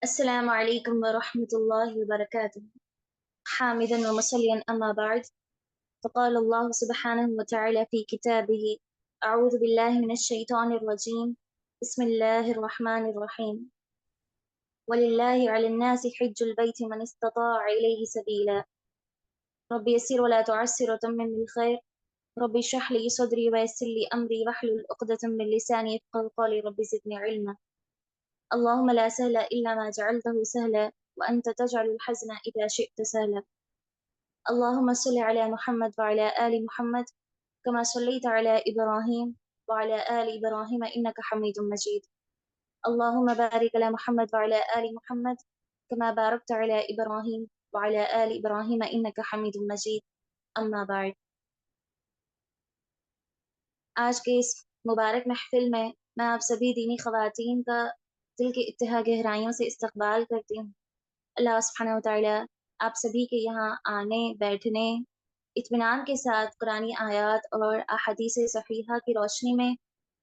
السلام عليكم ورحمة الله وبركاته. حامدا ومصليا أما بعد، فقال الله سبحانه وتعالى في كتابه: أعوذ بالله من الشيطان الرجيم، بسم الله الرحمن الرحيم. ولله على الناس حج البيت من استطاع إليه سبيلا. رب يسر ولا تعسر وتمم بالخير. رب اشرح لي صدري ويسر لي أمري واحلل عقدة من لساني يفقهوا قولي. رب زدني علما. اللهم لا سهل إلا ما جعلته سهلا، وأنت تجعل الحزن إذا شئت سهلا. اللهم صل على محمد وعلى آل محمد كما صليت على إبراهيم وعلى آل إبراهيم إنك حميد مجيد. اللهم بارك على محمد وعلى آل محمد كما باركت على إبراهيم وعلى آل إبراهيم إنك حميد مجيد. أما بعد، آج کے اس مبارک محفل میں آپ سبھی دینی خواتین کا دل کے اتحاد گہرائیوں سے استقبال کرتی ہوں۔ اللہ سبحانہ وتعالی آپ سبھی کے یہاں آنے بیٹھنے اطمینان کے ساتھ قرآنی آیات اور احادیث صحیحہ کی روشنی میں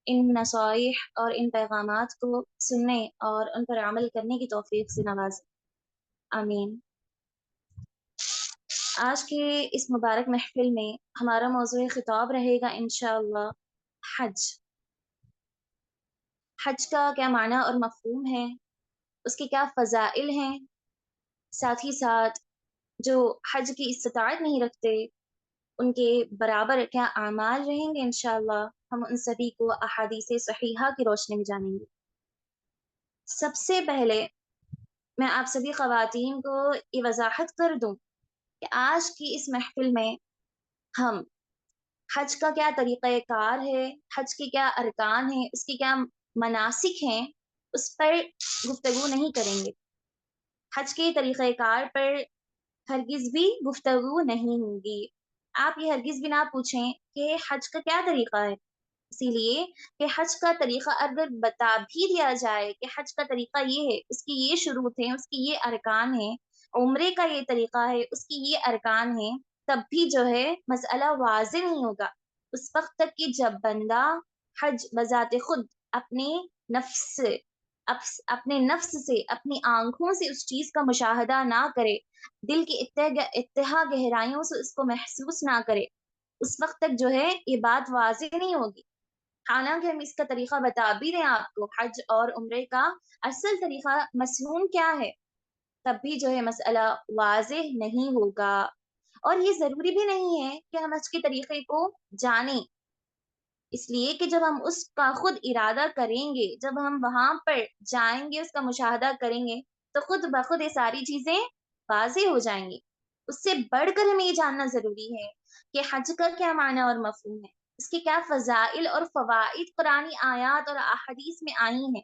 ان نصائح اور ان پیغامات کو سننے اور ان پر عمل کرنے کی توفیق سے نوازے، آمین۔ آج کے اس مبارک محفل میں ہمارا موضوع خطاب رہے گا انشاءاللہ حج۔ حج کا کیا معنی اور مفہوم ہے، اس کے کیا فضائل ہیں، ساتھ ہی ساتھ جو حج کی استطاعت نہیں رکھتے ان کے برابر کیا اعمال رہیں گے، انشاءاللہ ہم ان سبھی کو احادیث صحیحہ کی روشنی میں جانیں گے۔ سب سے پہلے میں آپ سبھی خواتین کو یہ وضاحت کر دوں کہ آج کی اس محفل میں ہم حج کا کیا طریقہ کار ہے، حج کے کیا ارکان ہیں، اس کے کیا مناسک ہیں، اس پر گفتگو نہیں کریں گے۔ حج کے طریقہ کار پر ہرگز بھی گفتگو نہیں ہوگی۔ آپ یہ ہرگز بھی نہ پوچھیں کہ حج کا کیا طریقہ ہے، اسی لیے کہ حج کا طریقہ اگر بتا بھی دیا جائے کہ حج کا طریقہ یہ ہے، اس کی یہ شروط ہیں، اس کی یہ ارکان ہیں، عمرے کا یہ طریقہ ہے، اس کی یہ ارکان ہیں، تب بھی جو ہے مسئلہ واضح نہیں ہوگا اس وقت تک کہ جب بندہ حج بذات خود اپنے نفس سے اپنی آنکھوں سے اس چیز کا مشاہدہ نہ کرے، دل کی اتحاد گہرائیوں سے اس کو محسوس نہ کرے، اس وقت تک جو ہے یہ بات واضح نہیں ہوگی۔ حالانکہ ہم اس کا طریقہ بتا بھی رہے ہیں آپ کو، حج اور عمرے کا اصل طریقہ مسنون کیا ہے، تب بھی جو ہے مسئلہ واضح نہیں ہوگا۔ اور یہ ضروری بھی نہیں ہے کہ ہم حج کے طریقے کو جانیں، اس لیے کہ جب ہم اس کا خود ارادہ کریں گے، جب ہم وہاں پر جائیں گے، اس کا مشاہدہ کریں گے، تو خود بخود یہ ساری چیزیں واضح ہو جائیں گی۔ اس سے بڑھ کر ہمیں یہ جاننا ضروری ہے کہ حج کا کیا معنی اور مفہوم ہے، اس کے کیا فضائل اور فوائد قرآنی آیات اور احادیث میں آئی ہیں،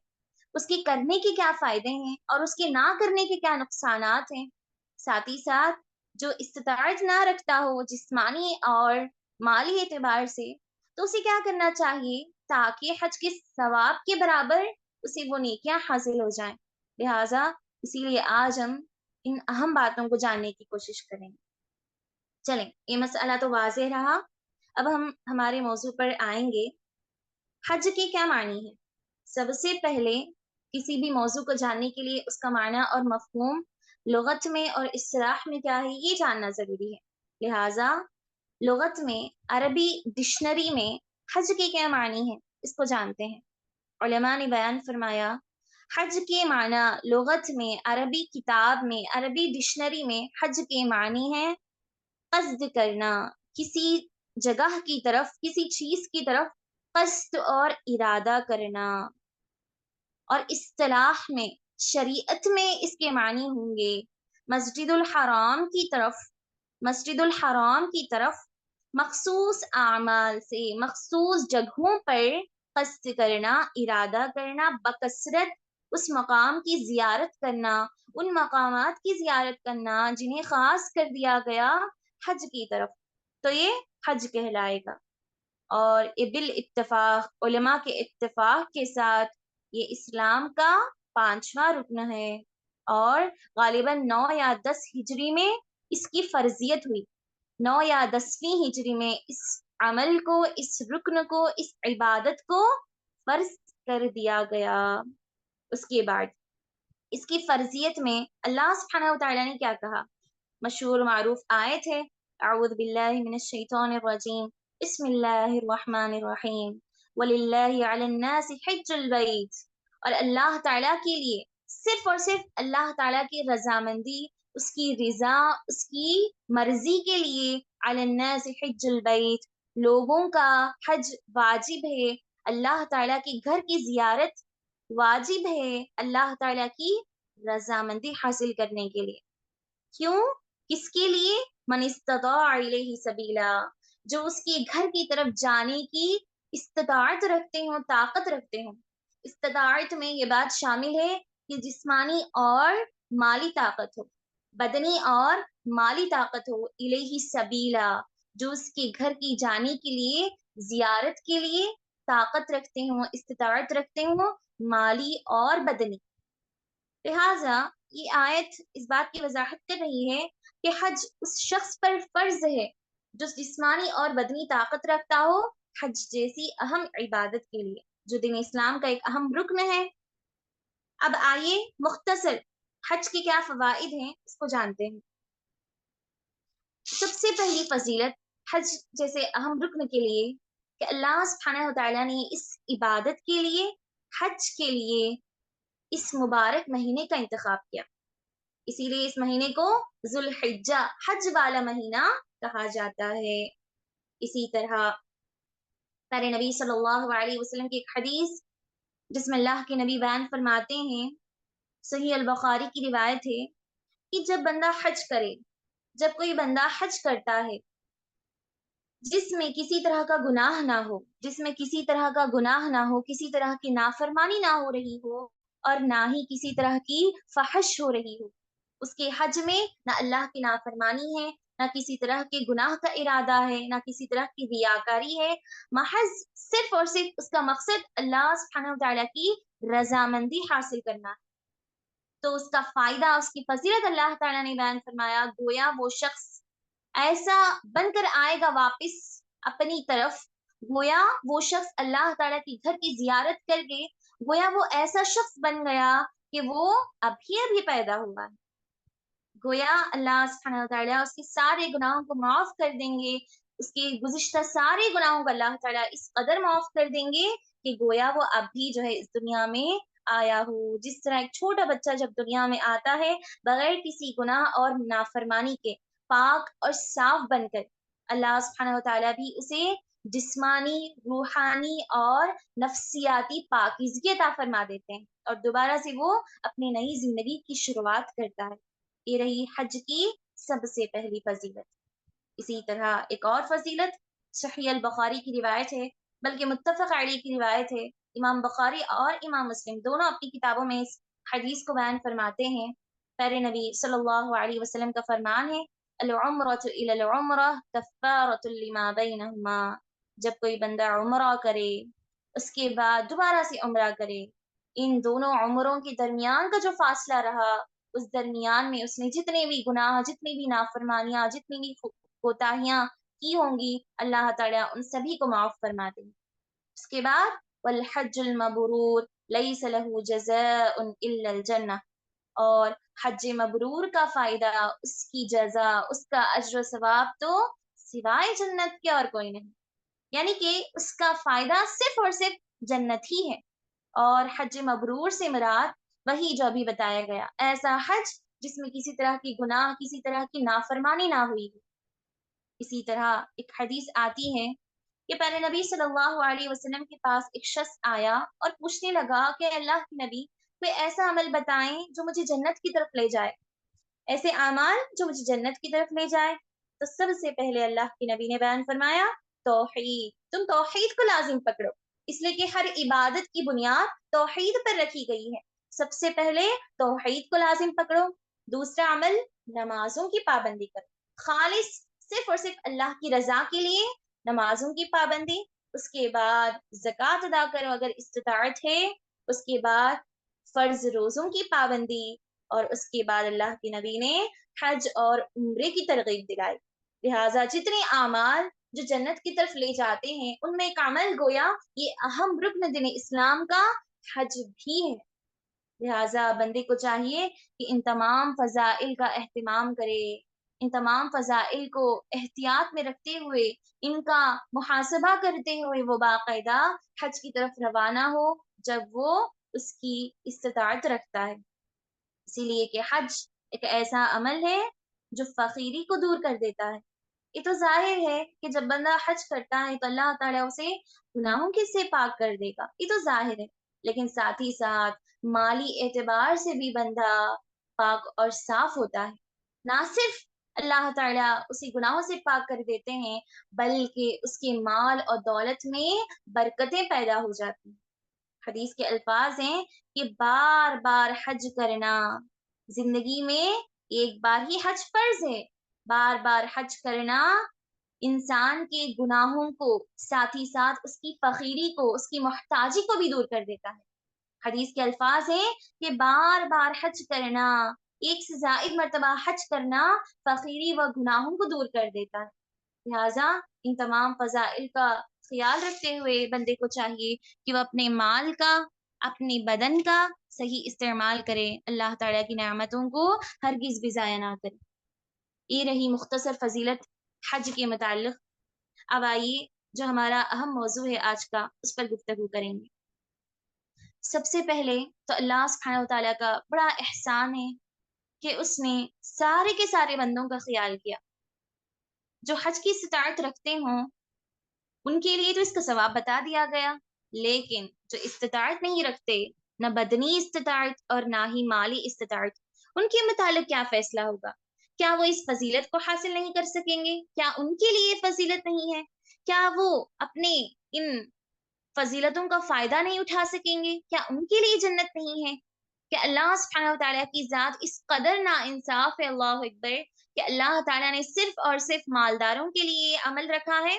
اس کے کرنے کے کیا فائدے ہیں اور اس کے نہ کرنے کے کیا نقصانات ہیں۔ ساتھ ہی ساتھ جو استطاعت نہ رکھتا ہو جسمانی اور مالی اعتبار سے، تو اسے کیا کرنا چاہیے تاکہ حج کے ثواب کے برابر اسے وہ نیکیاں حاصل ہو جائیں۔ لہٰذا اسی لیے آج ہم ان اہم باتوں کو جاننے کی کوشش کریں گے۔ چلیں، یہ مسئلہ تو واضح رہا، اب ہم ہمارے موضوع پر آئیں گے۔ حج کے کیا معنی ہے؟ سب سے پہلے کسی بھی موضوع کو جاننے کے لیے اس کا معنی اور مفہوم لغت میں اور اصطلاح میں کیا ہے یہ جاننا ضروری ہے۔ لہٰذا لغت میں عربی ڈکشنری میں حج کے کیا معنی ہے اس کو جانتے ہیں۔ علماء نے بیان فرمایا، حج کے معنی لغت میں عربی کتاب میں عربی ڈکشنری میں حج کے معنی ہے قصد کرنا، کسی جگہ کی طرف، کسی چیز کی طرف قصد اور ارادہ کرنا۔ اور اصطلاح میں، شریعت میں اس کے معنی ہوں گے مسجد الحرام کی طرف مخصوص اعمال سے، مخصوص جگہوں پر قصد کرنا، ارادہ کرنا، بکثرت اس مقام کی زیارت کرنا، ان مقامات کی زیارت کرنا جنہیں خاص کر دیا گیا حج کی طرف، تو یہ حج کہلائے گا۔ اور یہ بالاتفاق، علماء کے اتفاق کے ساتھ، یہ اسلام کا 5واں رکن ہے، اور غالباً 9 یا 10 ہجری میں اس کی فرضیت ہوئی۔ 9 یا 10ویں ہجری میں اس عمل کو، اس رکن کو، اس عبادت کو فرض کر دیا گیا۔ اس کے بعد اس کی فرضیت میں اللہ سبحانہ وتعالی نے کیا کہا؟ مشہور معروف آیت ہے، اعوذ باللہ من الشیطان الرجیم، بسم اللہ الرحمن الرحیم، وَلِلَّهِ عَلَى النَّاسِ حِجُّ الْبَيْتِ، اور اللہ تعالیٰ کے لیے، صرف اور صرف اللہ تعالیٰ کی رضامندی، اس کی رضا، اس کی مرضی کے لیے، عَلَى النَّاسِ حِجُّ الْبَيْتِ، لوگوں کا حج واجب ہے، اللہ تعالیٰ کے گھر کی زیارت واجب ہے اللہ تعالیٰ کی رضامندی حاصل کرنے کے لیے۔ کیوں؟ کس کے لیے؟ من استطاع الیہ سبیلا، جو اس کے گھر کی طرف جانے کی استطاعت رکھتے ہوں، طاقت رکھتے ہوں۔ استطاعت میں یہ بات شامل ہے کہ جسمانی اور مالی طاقت ہو، بدنی اور مالی طاقت ہو، الیہ سبیلا، جو اس کے گھر کی جانے کے لیے، زیارت کے لیے طاقت رکھتے ہوں، استطاعت رکھتے ہوں، مالی اور بدنی۔ لہٰذا یہ آیت اس بات کی وضاحت کر رہی ہے کہ حج اس شخص پر فرض ہے جو جسمانی اور بدنی طاقت رکھتا ہو حج جیسی اہم عبادت کے لیے، جو دین اسلام کا ایک اہم رکن ہے۔ اب آئیے مختصر حج کے کیا فوائد ہیں اس کو جانتے ہیں۔ سب سے پہلی فضیلت حج جیسے اہم رکن کے لیے کہ اللہ سبحانہ وتعالیٰ نے اس عبادت کے لیے، حج کے لیے، اس مبارک مہینے کا انتخاب کیا، اسی لیے اس مہینے کو ذوالحجہ، حج والا مہینہ کہا جاتا ہے۔ اسی طرح پیارے نبی صلی اللہ علیہ وسلم کی ایک حدیث جس میں اللہ کے نبی بیان فرماتے ہیں، صحیح البخاری کی روایت ہے کہ جب بندہ حج کرے، جب کوئی بندہ حج کرتا ہے جس میں کسی طرح کا گناہ نہ ہو، جس میں کسی طرح کا گناہ نہ ہو، کسی طرح کی نافرمانی نہ ہو رہی ہو، اور نہ ہی کسی طرح کی فحش ہو رہی ہو، اس کے حج میں نہ اللہ کی نافرمانی ہے، نہ کسی طرح کے گناہ کا ارادہ ہے، نہ کسی طرح کی ریاکاری ہے، محض صرف اور صرف اس کا مقصد اللہ سبحانہ وتعالیٰ کی رضامندی حاصل کرنا ہے، تو اس کا فائدہ، اس کی فضیلت اللہ تعالیٰ نے بیان فرمایا، گویا وہ شخص ایسا بن کر آئے گا واپس اپنی طرف، گویا وہ شخص اللہ تعالیٰ کی گھر کی زیارت کر کے، گویا وہ ایسا شخص بن گیا کہ وہ ابھی پیدا ہوا ہے، گویا اللہ سبحانہ وتعالیٰ اس کے سارے گناہوں کو معاف کر دیں گے، اس کے گزشتہ سارے گناہوں کو اللہ تعالیٰ اس قدر معاف کر دیں گے کہ گویا وہ اب بھی جو ہے اس دنیا میں آیا ہو، جس طرح ایک چھوٹا بچہ جب دنیا میں آتا ہے بغیر کسی گناہ اور نافرمانی کے، پاک اور صاف بن کر، اللہ سبحانہ وتعالیٰ بھی اسے جسمانی، روحانی اور نفسیاتی پاکیزگی عطا فرما دیتے ہیں، اور دوبارہ سے وہ اپنی نئی زندگی کی شروعات کرتا ہے۔ یہ رہی حج کی سب سے پہلی فضیلت۔ اسی طرح ایک اور فضیلت صحیح البخاری کی روایت ہے، بلکہ متفق علیہ کی روایت ہے، امام بخاری اور امام مسلم دونوں اپنی کتابوں میں اس حدیث کو بیان فرماتے ہیں۔ پیارے نبی صلی اللہ علیہ وسلم کا فرمان ہے، العمرۃ الی العمرہ کفارۃ لما بینہما، جب کوئی بندہ عمرہ کرے اس کے بعد دوبارہ سے عمرہ کرے، ان دونوں عمروں کے درمیان کا جو فاصلہ رہا، اس درمیان میں اس نے جتنے بھی گناہ، جتنی بھی نافرمانیاں، جتنی بھی کوتاہیاں کی ہوں گی، اللہ تعالیٰ ان سبھی کو معاف فرما دیں۔ اس کے بعد والحج المبرور لیس له جزاء الا الجنہ، اور حج مبرور کا فائدہ، اس کی جزا، اس کا اجر و ثواب تو سوائے جنت کے اور کوئی نہیں، یعنی کہ اس کا فائدہ صرف اور صرف جنت ہی ہے۔ اور حج مبرور سے مراد وہی جو ابھی بتایا گیا، ایسا حج جس میں کسی طرح کی گناہ، کسی طرح کی نافرمانی نہ ہوئی۔ اسی طرح ایک حدیث آتی ہے کہ پہلے نبی صلی اللہ علیہ وسلم کے پاس ایک شخص آیا اور پوچھنے لگا کہ اللہ کے نبی، کوئی ایسا عمل بتائیں جو مجھے جنت کی طرف لے جائے، ایسے اعمال جو مجھے جنت کی طرف لے جائے۔ تو سب سے پہلے اللہ کے نبی نے بیان فرمایا، توحید، تم توحید کو لازم پکڑو، اس لیے کہ ہر عبادت کی بنیاد توحید پر رکھی گئی ہے، سب سے پہلے توحید کو لازم پکڑو۔ دوسرا عمل، نمازوں کی پابندی کرو، خالص صرف اور صرف اللہ کی رضا کے لیے نمازوں کی پابندی، اس کے بعد زکوٰۃ ادا کرو اگر استطاعت ہے، اس کے بعد فرض روزوں کی پابندی، اور اس کے بعد اللہ کے نبی نے حج اور عمرے کی ترغیب دلائی۔ لہٰذا جتنے اعمال جو جنت کی طرف لے جاتے ہیں، ان میں ایک عمل گویا یہ اہم رکن دین اسلام کا حج بھی ہے۔ لہٰذا بندے کو چاہیے کہ ان تمام فضائل کا اہتمام کرے، ان تمام فضائل کو احتیاط میں رکھتے ہوئے، ان کا محاسبہ کرتے ہوئے وہ باقاعدہ حج کی طرف روانہ ہو جب وہ اس کی استطاعت رکھتا ہے۔ اسی لیے کہ حج ایک ایسا عمل ہے جو فقیری کو دور کر دیتا ہے۔ یہ تو ظاہر ہے کہ جب بندہ حج کرتا ہے تو اللہ تعالیٰ اسے گناہوں کے سے پاک کر دے گا، یہ تو ظاہر ہے، لیکن ساتھ ہی ساتھ مالی اعتبار سے بھی بندہ پاک اور صاف ہوتا ہے۔ نہ صرف اللہ تعالیٰ اسے گناہوں سے پاک کر دیتے ہیں، بلکہ اس کے مال اور دولت میں برکتیں پیدا ہو جاتی ہیں۔ حدیث کے الفاظ ہیں کہ بار بار حج کرنا، زندگی میں ایک بار ہی حج فرض ہے، بار بار حج کرنا انسان کے گناہوں کو، ساتھ ہی ساتھ اس کی فقیری کو، اس کی محتاجی کو بھی دور کر دیتا ہے۔ حدیث کے الفاظ ہیں کہ بار بار حج کرنا، ایک سے زائد مرتبہ حج کرنا فقیری و گناہوں کو دور کر دیتا ہے۔ لہٰذا ان تمام فضائل کا خیال رکھتے ہوئے بندے کو چاہیے کہ وہ اپنے مال کا، اپنے بدن کا صحیح استعمال کرے، اللہ تعالیٰ کی نعمتوں کو ہرگز بھی ضائع نہ کرے۔ یہ رہی مختصر فضیلت حج کے متعلق۔ اب آئیے جو ہمارا اہم موضوع ہے آج کا، اس پر گفتگو کریں گے۔ سب سے پہلے تو اللہ سبحانہ وتعالیٰ کا بڑا احسان ہے کہ اس نے سارے کے سارے بندوں کا خیال کیا۔ جو حج کی استطاعت رکھتے ہوں ان کے لیے تو اس کا ثواب بتا دیا گیا، لیکن جو استطاعت نہیں رکھتے، نہ بدنی استطاعت اور نہ ہی مالی استطاعت، ان کے متعلق کیا فیصلہ ہوگا؟ کیا وہ اس فضیلت کو حاصل نہیں کر سکیں گے؟ کیا ان کے لیے فضیلت نہیں ہے؟ کیا وہ اپنے ان فضیلتوں کا فائدہ نہیں اٹھا سکیں گے؟ کیا ان کے لیے جنت نہیں ہے؟ کہ اللہ سبحانہ وتعالیٰ کی ذات اس قدر نا انصاف ہے، اللہ اکبر، کہ اللہ تعالیٰ نے صرف اور صرف مالداروں کے لیے عمل رکھا ہے؟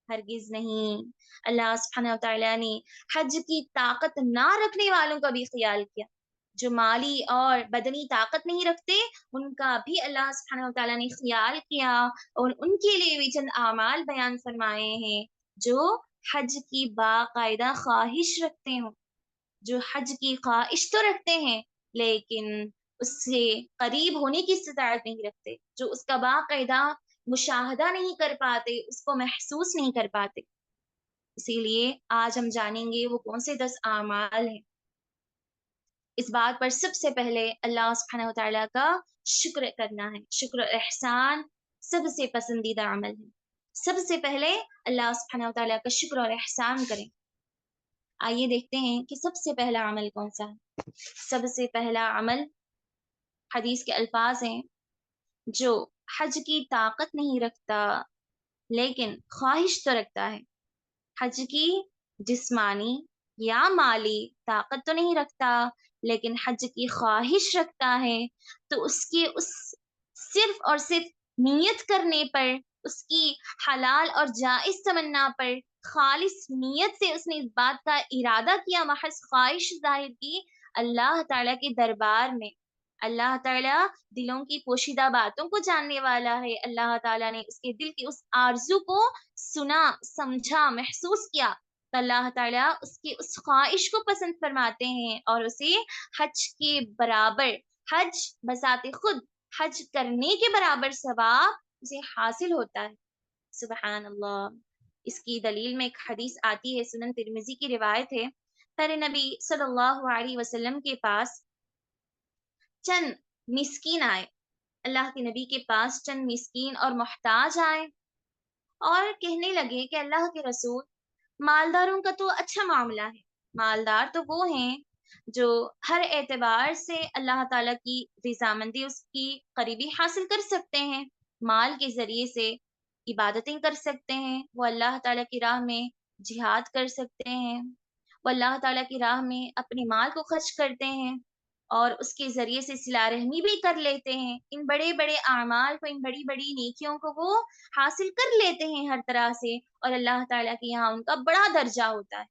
ہرگز نہیں۔ اللہ سبحانہ وتعالیٰ نے حج کی طاقت نہ رکھنے والوں کا بھی خیال کیا۔ جو مالی اور بدنی طاقت نہیں رکھتے، ان کا بھی اللہ سبحانہ وتعالیٰ نے خیال کیا اور ان کے لیے بھی چند اعمال بیان فرمائے ہیں جو حج کی باقاعدہ خواہش رکھتے ہوں، جو حج کی خواہش تو رکھتے ہیں لیکن اس سے قریب ہونے کی استطاعت نہیں رکھتے، جو اس کا باقاعدہ مشاہدہ نہیں کر پاتے، اس کو محسوس نہیں کر پاتے۔ اسی لیے آج ہم جانیں گے وہ کون سے 10 اعمال ہیں۔ اس بات پر سب سے پہلے اللہ سبحانہ وتعالیٰ کا شکر کرنا ہے۔ شکر و احسان سب سے پسندیدہ عمل ہے۔ سب سے پہلے اللہ سبحانہ وتعالیٰ کا شکر اور احسان کریں۔ آئیے دیکھتے ہیں کہ سب سے پہلا عمل کون سا ہے۔ سب سے پہلا عمل حدیث کے الفاظ ہیں، جو حج کی طاقت نہیں رکھتا لیکن خواہش تو رکھتا ہے۔ حج کی جسمانی یا مالی طاقت تو نہیں رکھتا لیکن حج کی خواہش رکھتا ہے، تو اس کی صرف اور صرف نیت کرنے پر، اس کی حلال اور جائز تمنا پر، خالص نیت سے اس نے اس بات کا ارادہ کیا، محض خواہش ظاہر کی اللہ تعالیٰ کے دربار میں۔ اللہ تعالیٰ دلوں کی پوشیدہ باتوں کو جاننے والا ہے۔ اللہ تعالیٰ نے اس کے دل کی اس آرزو کو سنا، سمجھا، محسوس کیا، تو اللہ تعالیٰ اس کی اس خواہش کو پسند فرماتے ہیں اور اسے حج کے برابر، حج بذات خود حج کرنے کے برابر ثواب اسے حاصل ہوتا ہے۔ سبحان اللہ۔ اس کی دلیل میں ایک حدیث آتی ہے، سنن ترمذی کی روایت ہے، پیارے نبی صلی اللہ علیہ وسلم کے پاس چند مسکین آئے۔ اللہ کے نبی کے پاس چند مسکین اور محتاج آئے اور کہنے لگے کہ اللہ کے رسول، مالداروں کا تو اچھا معاملہ ہے، مالدار تو وہ ہیں جو ہر اعتبار سے اللہ تعالیٰ کی رضامندی، اس کی قریبی حاصل کر سکتے ہیں، مال کے ذریعے سے عبادتیں کر سکتے ہیں، وہ اللہ تعالیٰ کی راہ میں جہاد کر سکتے ہیں، وہ اللہ تعالیٰ کی راہ میں اپنے مال کو خرچ کرتے ہیں اور اس کے ذریعے سے صلہ رحمی بھی کر لیتے ہیں، ان بڑے بڑے اعمال کو، ان بڑی بڑی نیکیوں کو وہ حاصل کر لیتے ہیں ہر طرح سے، اور اللہ تعالیٰ کے یہاں ان کا بڑا درجہ ہوتا ہے۔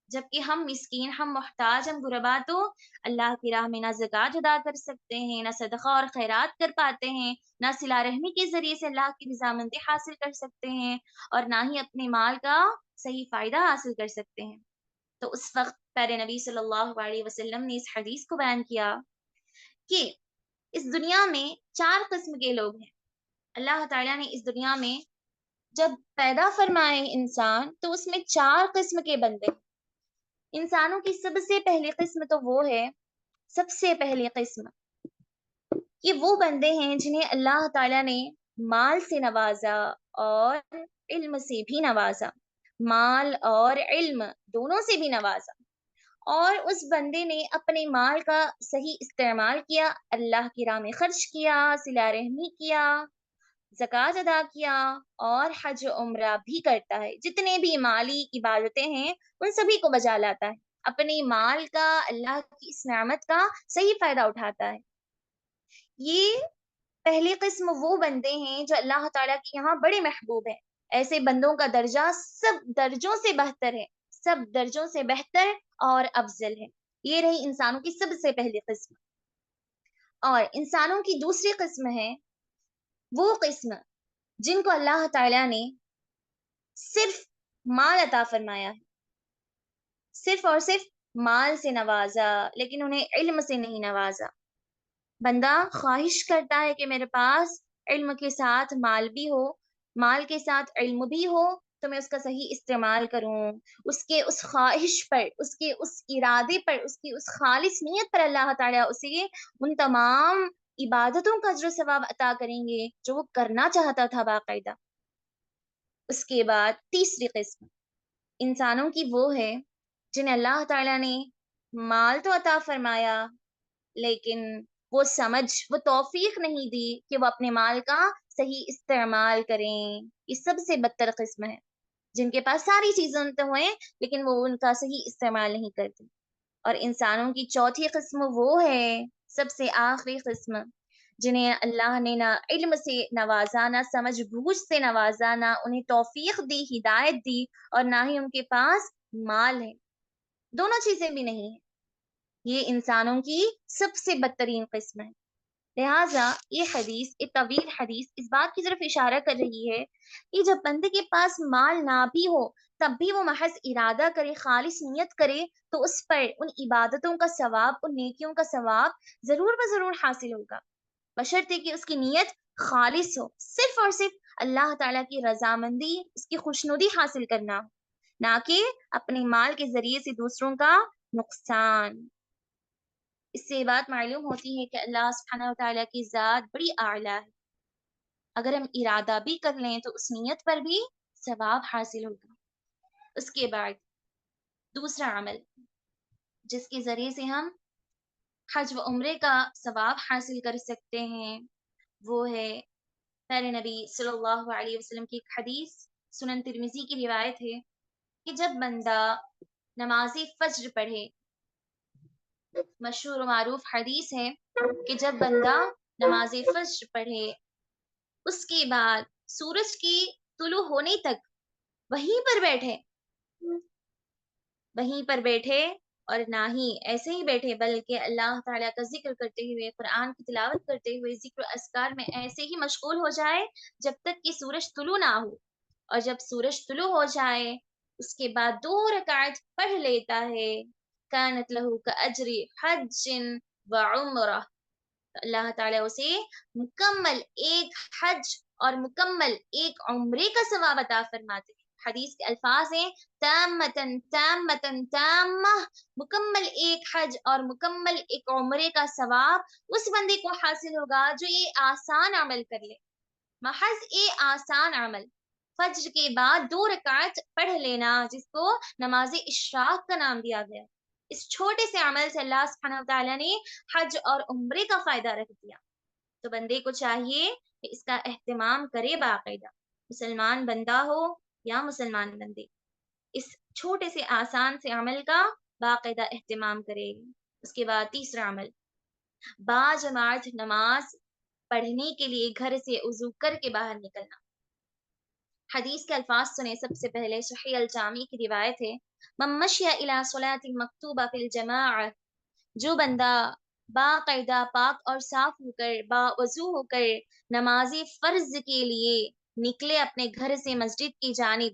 جبکہ ہم مسکین، ہم محتاج، ہم غربا تو اللہ کی راہ میں نہ زکوٰۃ ادا کر سکتے ہیں، نہ صدقہ اور خیرات کر پاتے ہیں، نہ صلہ رحمی کے ذریعے سے اللہ کی رضامندی حاصل کر سکتے ہیں، اور نہ ہی اپنے مال کا صحیح فائدہ حاصل کر سکتے ہیں۔ تو اس وقت پیارے نبی صلی اللہ علیہ وسلم نے اس حدیث کو بیان کیا کہ اس دنیا میں 4 قسم کے لوگ ہیں. اللہ تعالیٰ نے اس دنیا میں جب پیدا فرمائے انسان تو اس میں 4 قسم کے بندے. انسانوں کی سب سے پہلی قسم تو وہ ہے، سب سے پہلی قسم یہ وہ بندے ہیں جنہیں اللہ تعالیٰ نے مال سے نوازا اور علم سے بھی نوازا، مال اور علم دونوں سے بھی نوازا، اور اس بندے نے اپنے مال کا صحیح استعمال کیا، اللہ کی راہ میں خرچ کیا، صلہ رحمی کیا، زکوٰۃ ادا کیا، اور حج و عمرہ بھی کرتا ہے. جتنے بھی مالی عبادتیں ہیں ان سبھی کو بجا لاتا ہے، اپنے مال کا، اللہ کی اس نعمت کا صحیح فائدہ اٹھاتا ہے. یہ پہلی قسم وہ بندے ہیں جو اللہ تعالیٰ کے یہاں بڑے محبوب ہیں. ایسے بندوں کا درجہ سب درجوں سے بہتر ہے، سب درجوں سے بہتر اور افضل ہے. یہ رہی انسانوں کی سب سے پہلی قسم. اور انسانوں کی دوسری قسم ہے وہ قسم جن کو اللہ تعالیٰ نے صرف مال عطا فرمایا ہے، صرف اور صرف مال سے نوازا، لیکن انہیں علم سے نہیں نوازا. بندہ خواہش کرتا ہے کہ میرے پاس علم کے ساتھ مال بھی ہو، مال کے ساتھ علم بھی ہو، تو میں اس کا صحیح استعمال کروں. اس کے اس خواہش پر، اس کے اس ارادے پر، اس کی اس خالص نیت پر اللہ تعالیٰ اسے ان تمام عبادتوں کا اجر و ثواب عطا کریں گے جو وہ کرنا چاہتا تھا باقاعدہ. اس کے بعد تیسری قسم انسانوں کی وہ ہے جنہیں اللہ تعالیٰ نے مال تو عطا فرمایا لیکن وہ سمجھ، وہ توفیق نہیں دی کہ وہ اپنے مال کا صحیح استعمال کریں. یہ سب سے بدتر قسم ہے، جن کے پاس ساری چیزیں تو ہیں لیکن وہ ان کا صحیح استعمال نہیں کرتے. اور انسانوں کی چوتھی قسم وہ ہے، سب سے آخری قسم، جنہیں اللہ نے نہ علم سے نوازا، نہ سمجھ بوجھ سے نوازا، نہ انہیں توفیق دی، ہدایت دی، اور نہ ہی ان کے پاس مال ہے، دونوں چیزیں بھی نہیں ہیں. یہ انسانوں کی سب سے بدترین قسم ہے. لہٰذا یہ حدیث، یہ طویل حدیث اس بات کی طرف اشارہ کر رہی ہے کہ جب بندے کے پاس مال نہ بھی ہو تب بھی وہ محض ارادہ کرے، خالص نیت کرے، تو اس پر ان عبادتوں کا ثواب، ان نیکیوں کا ثواب ضرور بضرور حاصل ہوگا، بشرطے کہ اس کی نیت خالص ہو، صرف اور صرف اللہ تعالیٰ کی رضامندی، اس کی خوشنودی حاصل کرنا ہو، نہ کہ اپنے مال کے ذریعے سے دوسروں کا نقصان. اس سے بات معلوم ہوتی ہے کہ اللہ سبحانہ و تعالیٰ کی ذات بڑی اعلیٰ ہے. اگر ہم ارادہ بھی کر لیں تو اس نیت پر بھی ثواب حاصل ہوگا. اس کے بعد دوسرا عمل جس کے ذریعے سے ہم حج و عمرے کا ثواب حاصل کر سکتے ہیں وہ ہے پیارے نبی صلی اللہ علیہ وسلم کی ایک حدیث، سنن ترمذی کی روایت ہے کہ جب بندہ نماز فجر پڑھے، مشہور و معروف حدیث ہے کہ جب بندہ نماز فجر پڑھے اس کے بعد سورج کی طلوع ہونے تک وہیں پر بیٹھے اور نہ ہی ایسے ہی بیٹھے بلکہ اللہ تعالیٰ کا ذکر کرتے ہوئے، قرآن کی تلاوت کرتے ہوئے، ذکر و اذکار میں ایسے ہی مشغول ہو جائے جب تک کہ سورج طلوع نہ ہو. اور جب سورج طلوع ہو جائے اس کے بعد 2 رکعت پڑھ لیتا ہے، کانت لہو کاجر حج و عمرہ، اللہ تعالیٰ اسے مکمل ایک حج اور مکمل ایک عمرے کا ثواب عطا فرماتے ہیں. حدیث کے الفاظ ہیں تامتن تامتن تامہ، مکمل ایک حج اور مکمل ایک عمرے کا ثواب اس بندے کو حاصل ہوگا جو یہ آسان عمل کر لے، محض یہ آسان عمل، فجر کے بعد 2 رکعت پڑھ لینا، جس کو نماز اشراق کا نام دیا گیا. اس چھوٹے سے عمل سے اللہ سبحانہ و تعالیٰ نے حج اور عمرے کا فائدہ رکھ دیا. تو بندے کو چاہیے کہ اس کا اہتمام کرے باقاعدہ، مسلمان بندہ ہو یا مسلمان بندے، اس چھوٹے سے آسان سے عمل کا باقاعدہ اہتمام کرے. اس کے بعد تیسرا عمل، باجماعت نماز پڑھنے کے لیے گھر سے وضو کر کے باہر نکلنا. حدیث کے الفاظ سنے سب سے پہلے، صحیح الجامی کی روایت ہے من مشی الی صلاۃ مکتوبہ فی الجماعہ، جو بندہ باقاعدہ پاک اور صاف ہو کر، باوضو ہو کر نماز فرض کے لیے نکلے اپنے گھر سے مسجد کی جانب،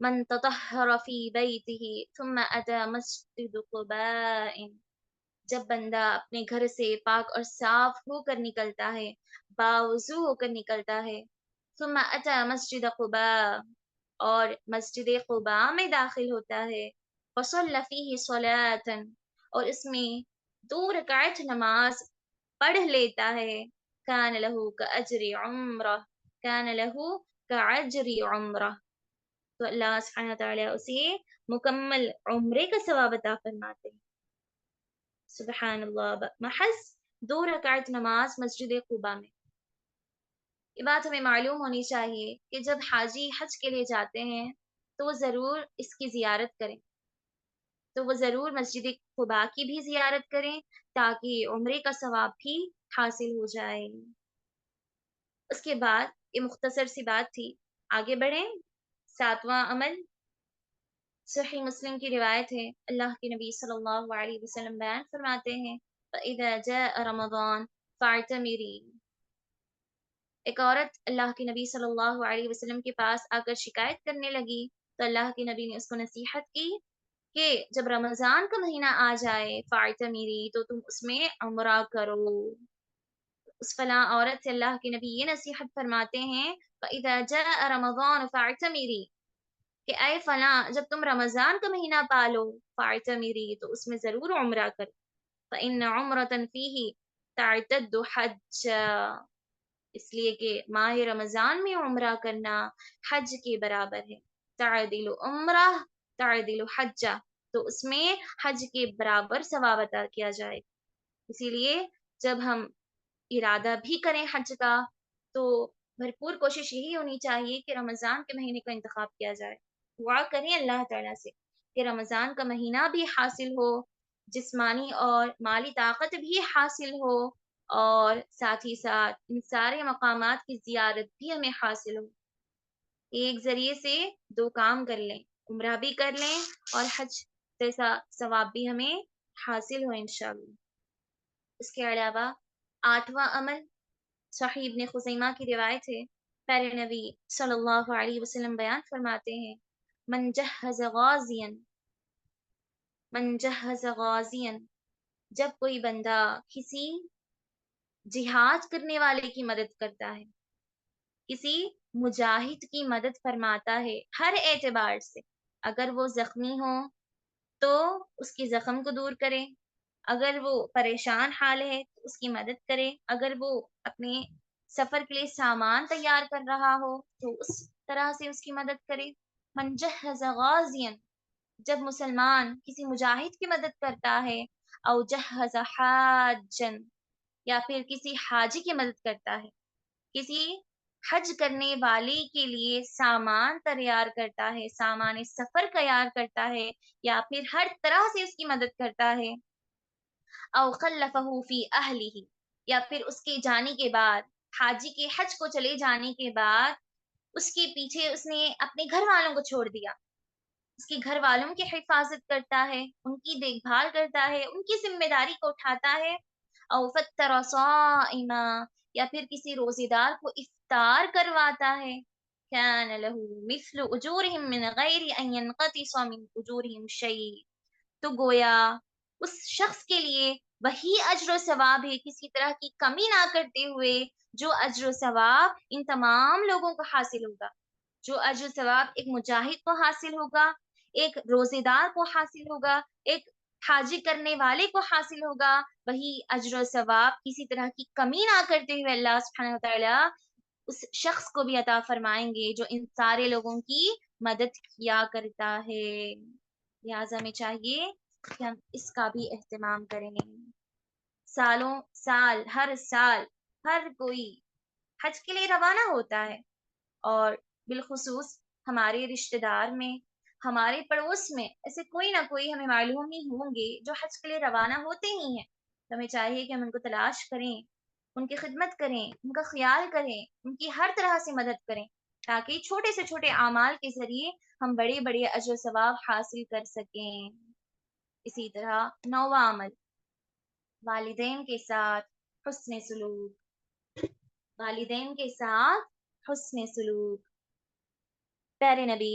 من تطہر فی بیتہ ثم اتی مسجد قباء، جب بندہ اپنے گھر سے پاک اور صاف ہو کر نکلتا ہے، باوضو ہو کر نکلتا ہے، ثم اتی مسجد قباء، اور مسجد قباء میں داخل ہوتا ہے، فصلی فیہ صلاۃ، اور اس میں 2 رکعت نماز پڑھ لیتا ہے، کان لہ کاجر عمرہ، کان لہ کاجر عمرہ، تو اللہ سبحانہ وتعالی اسے مکمل عمرے کا ثواب عطا فرماتے ہیں۔ سبحان اللہ، محض 2 رکعت نماز مسجد قباء میں۔ یہ بات ہمیں معلوم ہونی چاہیے کہ جب حاجی حج کے لیے جاتے ہیں تو وہ ضرور اس کی زیارت کریں، تو وہ ضرور مسجد قباء کی بھی زیارت کریں تاکہ عمرے کا ثواب بھی حاصل ہو جائے۔ اس کے بعد یہ مختصر سی بات تھی، آگے بڑھیں۔ 7واں عمل، صحیح مسلم کی روایت ہے، اللہ کے نبی صلی اللہ علیہ وسلم بیان فرماتے ہیں، فَإِذَا جَاءَ رَمَضَانُ فَاعْتَمِرِي، ایک عورت اللہ کے نبی صلی اللہ علیہ وسلم کے پاس آ کر شکایت کرنے لگی، تو اللہ کے نبی نے اس کو نصیحت کی کہ جب رمضان کا مہینہ آ جائے فَاعْتَمِرِي، تو تم اس میں عمرہ کرو۔ اس فلاں عورت سے اللہ کے نبی یہ نصیحت فرماتے ہیں، فَإِذَا جَاءَ رَمَضَانُ فَاعْتَمِرِي، کہ اے فلاں جب تم رمضان کا مہینہ پالو فَاعْتَمِرِي، تو اس میں ضرور عمرہ کرو، فَإِنَّ عُمْرَةً فِيهِ تَعْتَدُّ حَجًّا، اس لیے کہ ماہ رمضان میں عمرہ کرنا حج کے برابر ہے، تعدل عمرہ تعدل حجہ، تو اس میں حج کے برابر ثواب عطا کیا جائے۔ اسی لیے جب ہم ارادہ بھی کریں حج کا تو بھرپور کوشش یہی ہونی چاہیے کہ رمضان کے مہینے کا انتخاب کیا جائے، دعا کریں اللہ تعالیٰ سے کہ رمضان کا مہینہ بھی حاصل ہو، جسمانی اور مالی طاقت بھی حاصل ہو، اور ساتھ ہی ساتھ ان سارے مقامات کی زیارت بھی ہمیں حاصل ہو، ایک ذریعے سے 2 کام کر لیں، عمرہ بھی کر لیں اور حج جیسا ثواب بھی ہمیں حاصل ہو انشاءاللہ۔ اس کے علاوہ 8واں عمل، صحیح ابن خزیمہ کی روایت ہے، پیارے نبی صلی اللہ علیہ وسلم بیان فرماتے ہیں، من جہز غازیا، من جہز غازیا، جب کوئی بندہ کسی جہاد کرنے والے کی مدد کرتا ہے، کسی مجاہد کی مدد فرماتا ہے ہر اعتبار سے، اگر وہ زخمی ہو تو اس کی زخم کو دور کرے، اگر وہ پریشان حال ہے تو اس کی مدد کرے، اگر وہ اپنے سفر کے لیے سامان تیار کر رہا ہو تو اس طرح سے اس کی مدد کرے۔ من جہز غازیا، جب مسلمان کسی مجاہد کی مدد کرتا ہے، او جہز حاجا، یا پھر کسی حاجی کی مدد کرتا ہے، کسی حج کرنے والے کے لیے سامان تیار کرتا ہے، سامان سفر تیار کرتا ہے، یا پھر ہر طرح سے اس کی مدد کرتا ہے، او خلفہ فی اہلہ، یا پھر اس کے جانے کے بعد، حاجی کے حج کو چلے جانے کے بعد اس کے پیچھے اس نے اپنے گھر والوں کو چھوڑ دیا، اس کے گھر والوں کی حفاظت کرتا ہے، ان کی دیکھ بھال کرتا ہے، ان کی ذمہ داری کو اٹھاتا ہے، او فطر صائما، یا پھر کسی روزے دار کو افطار کرواتا ہے، كان له مثل اجورهم من غیر ان ينقص من اجورهم شيء، تو گویا اس شخص کے لیے وہی اجر و ثواب ہے، کسی طرح کی کمی نہ کرتے ہوئے جو اجر و ثواب ان تمام لوگوں کو حاصل ہوگا، جو اجر و ثواب ایک مجاہد کو حاصل ہوگا، ایک روزے دار کو حاصل ہوگا، ایک حاجی کرنے والے کو حاصل ہوگا، وہی اجر و ثواب کسی طرح کی کمی نہ کرتے ہوئے اللہ سبحانہ وتعالی اس شخص کو بھی عطا فرمائیں گے جو ان سارے لوگوں کی مدد کیا کرتا ہے۔ لہٰذا ہمیں چاہیے کہ ہم اس کا بھی اہتمام کریں، سالوں سال ہر سال ہر کوئی حج کے لیے روانہ ہوتا ہے، اور بالخصوص ہمارے رشتہ دار میں، ہمارے پڑوس میں ایسے کوئی نہ کوئی ہمیں معلوم ہی ہوں گے جو حج کے لیے روانہ ہوتے ہی ہیں، تو ہمیں چاہیے کہ ہم ان کو تلاش کریں، ان کی خدمت کریں، ان کا خیال کریں، ان کی ہر طرح سے مدد کریں تاکہ چھوٹے سے چھوٹے اعمال کے ذریعے ہم بڑے بڑے اجر و ثواب حاصل کر سکیں۔ اسی طرح 9واں عمل، والدین کے ساتھ حسن سلوک، والدین کے ساتھ حسن سلوک، پیارے نبی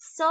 100